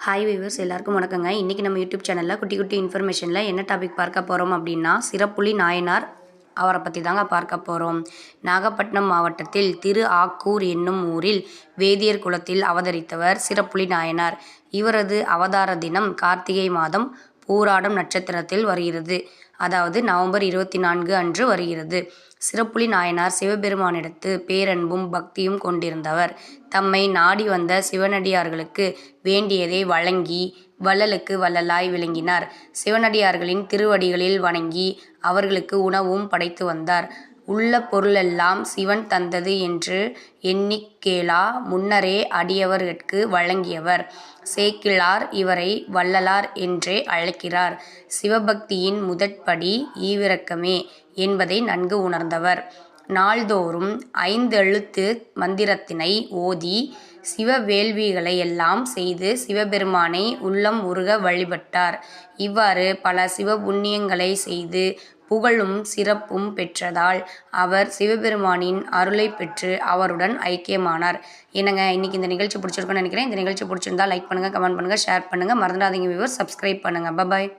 Hi viewers, எல்லாருக்கும் வணக்கங்க. இன்றைக்கி நம்ம யூடியூப் சேனலில் குட்டி குட்டி இன்ஃபர்மேஷனில் என்ன டாபிக் பார்க்க போகிறோம் அப்படின்னா, சிறப்புலி நாயனார் அவரை பற்றி தாங்க பார்க்க போகிறோம். நாகப்பட்டினம் மாவட்டத்தில் திரு ஆக்கூர் என்னும் ஊரில் வேதியர் குலத்தில் அவதரித்தவர் சிறப்புலி நாயனார். இவரது அவதார தினம் கார்த்திகை மாதம் பூராடம் நட்சத்திரத்தில் வருகிறது. அதாவது நவம்பர் 24 அன்று வருகிறது. சிறப்புலி நாயனார் சிவபெருமானிடத்து பேரன்பும் பக்தியும் கொண்டிருந்தவர். தம்மை நாடி வந்த சிவனடியார்களுக்கு வேண்டியதை வழங்கி வள்ளலுக்கு வள்ளலாய் விளங்கினார். சிவனடியார்களின் திருவடிகளில் வணங்கி அவர்களுக்கு உணவும் படைத்து வந்தார். உள்ள பொருளெல்லாம் சிவன் தந்தது என்று எண்ணிக் கேளா முன்னரே அடியவர்கட்கு வழங்கியவர். சேக்கிழார் இவரை வள்ளலார் என்றே அழைக்கிறார். சிவபக்தியின் முதற்படி ஈவிரக்கமே என்பதை நன்கு உணர்ந்தவர். நாள்தோறும் 5 எழுத்து மந்திரத்தினை ஓதி சிவ வேள்விகளை எல்லாம் செய்து சிவபெருமானை உள்ளம் உருக வழிபட்டார். இவ்வாறு பல சிவபுண்ணியங்களை செய்து புகழும் சிறப்பும் பெற்றதால் அவர் சிவபெருமானின் அருளை பெற்று அவருடன் ஐக்கியமானார். என்னங்க, இன்னைக்கு இந்த நிகழ்ச்சி பிடிச்சிருக்குன்னு நினைக்கிறேன். இந்த நிகழ்ச்சி பிடிச்சிருந்தா லைக் பண்ணுங்கள், கமெண்ட் பண்ணுங்கள், ஷேர் பண்ணுங்கள். மறந்துடாதீங்க வியூவர்ஸ், சப்ஸ்கிரைப் பண்ணுங்கள். பாய்.